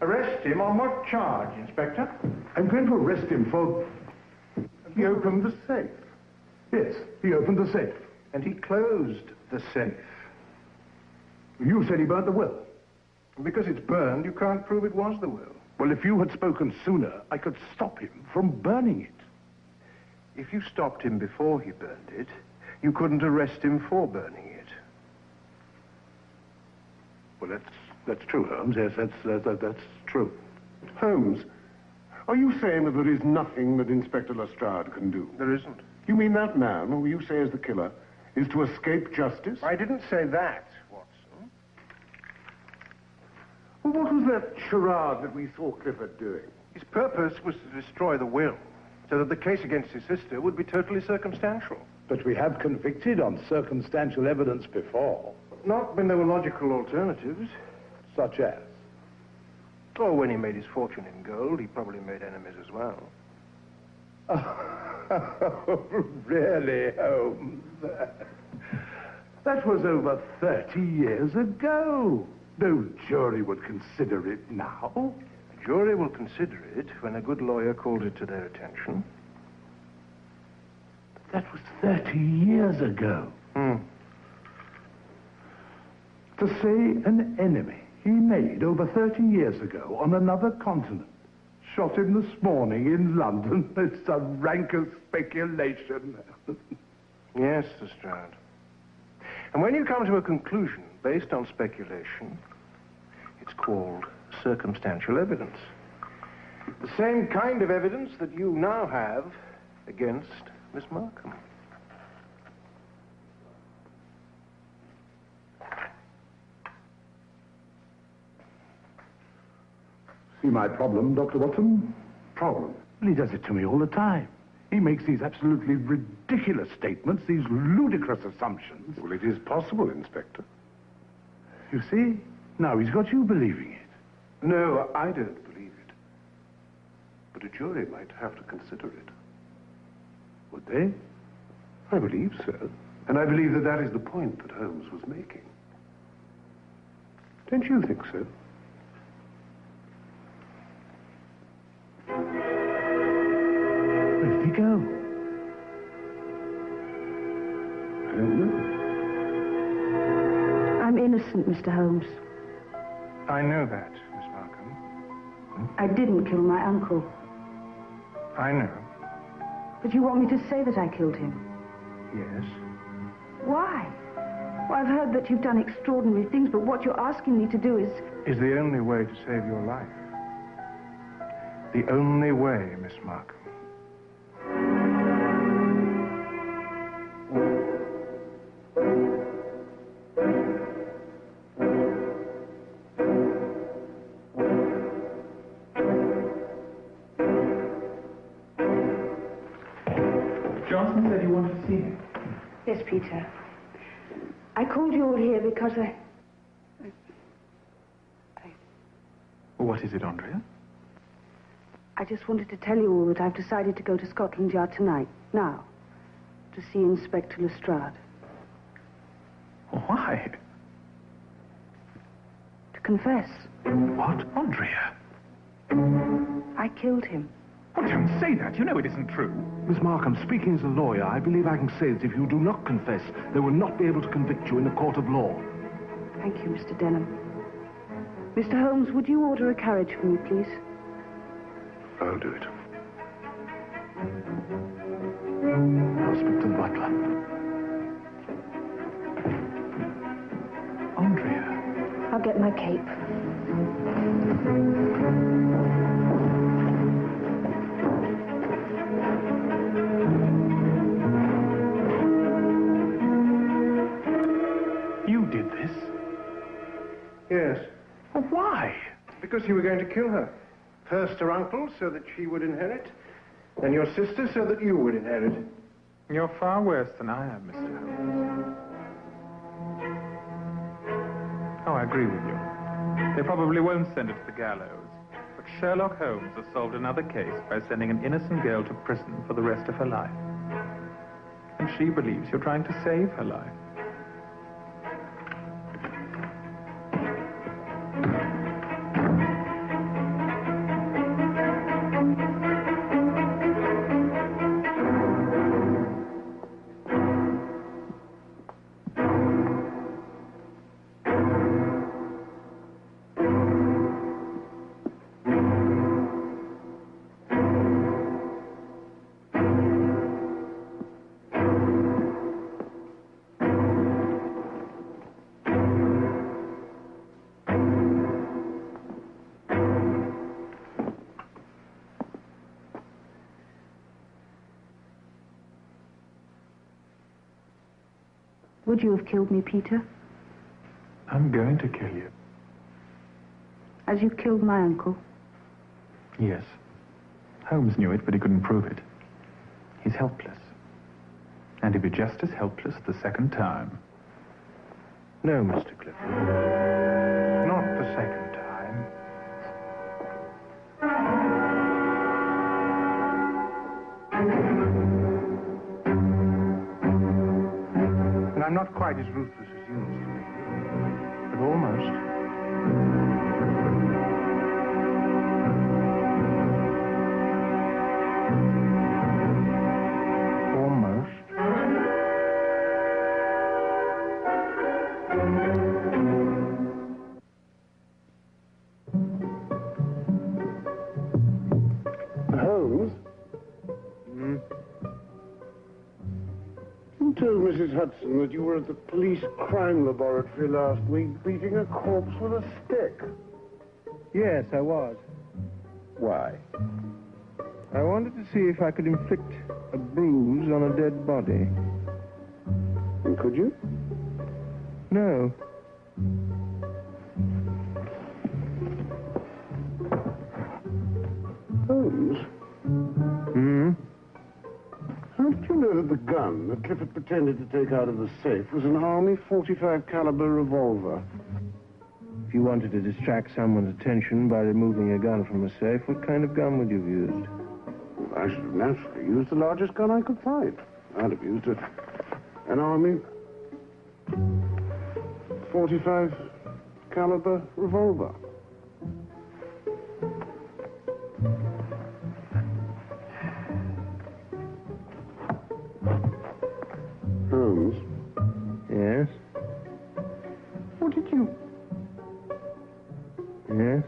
Arrest him on what charge, Inspector? I'm going to arrest him for... He opened the safe. Yes, he opened the safe. And he closed the safe. You said he burnt the will. Because it's burned, you can't prove it was the will. Well, if you had spoken sooner, I could stop him from burning it. If you stopped him before he burned it, you couldn't arrest him for burning it. Well, that's true, Holmes. Yes, that's true. Holmes, are you saying that there is nothing that Inspector Lestrade can do? There isn't. You mean that man, who you say is the killer, is to escape justice? I didn't say that, Watson. Well, what was that charade that we saw Clifford doing? His purpose was to destroy the will, so that the case against his sister would be totally circumstantial. But we have convicted on circumstantial evidence before. Not when there were logical alternatives. Such as? Oh, when he made his fortune in gold, he probably made enemies as well. Oh, really, Holmes? That was over 30 years ago. No jury would consider it now. The jury will consider it when a good lawyer calls it to their attention. That was 30 years ago. To say an enemy he made over 30 years ago on another continent shot him this morning in London, it's the rankest speculation. Yes, Lestrade. And when you come to a conclusion based on speculation, it's called circumstantial evidence. The same kind of evidence that you now have against Miss Markham. See my problem, Dr. Watson? Problem? Well, he does it to me all the time. He makes these absolutely ridiculous statements, these ludicrous assumptions. Well, it is possible, Inspector. You see? Now he's got you believing it. No, I don't believe it. But a jury might have to consider it. Would they? I believe so. And I believe that that is the point that Holmes was making. Don't you think so? Where did he go? I don't know. I'm innocent, Mr. Holmes. I know that, Miss Markham. I didn't kill my uncle. I know. But you want me to say that I killed him? Yes. Why? Well, I've heard that you've done extraordinary things, but what you're asking me to do is the only way to save your life. The only way, Miss Markham. Johnson said you wanted to see me. Yes, Peter. I called you all here because Well, what is it, Andrea? I just wanted to tell you all that I've decided to go to Scotland Yard tonight, now, to see Inspector Lestrade. Why? To confess. What? Andrea? I killed him. Oh, don't say that. You know it isn't true. Miss Markham, speaking as a lawyer, I believe I can say that if you do not confess, they will not be able to convict you in a court of law. Thank you, Mr. Denham. Mr. Holmes, would you order a carriage for me, please? I'll do it. I'll speak to the butler. Andrea. I'll get my cape. You did this? Yes. Well, why? Because you were going to kill her. First her uncle, so that she would inherit, and your sister, so that you would inherit. You're far worse than I am, Mr. Holmes. Oh, I agree with you. They probably won't send her to the gallows. But Sherlock Holmes has solved another case by sending an innocent girl to prison for the rest of her life. And she believes you're trying to save her life. Would you have killed me, Peter? I'm going to kill you. As you killed my uncle? Yes. Holmes knew it, but he couldn't prove it. He's helpless. And he'd be just as helpless the second time. No, Mr. Clifford. Not the second time. And I'm not quite as ruthless as you, Mr. Clifford. But almost. Almost. Holmes? You told Mrs. Hudson that you were at the police crime laboratory last week beating a corpse with a stick. Yes, I was. Why? I wanted to see if I could inflict a bruise on a dead body. And could you? No. Holmes? Hmm? How did you know that the gun that Clifford pretended to take out of the safe was an Army .45 caliber revolver? If you wanted to distract someone's attention by removing a gun from a safe, what kind of gun would you have used? I should have naturally used the largest gun I could find. I'd have used an Army .45 caliber revolver. Holmes? Yes? What did you... Yes?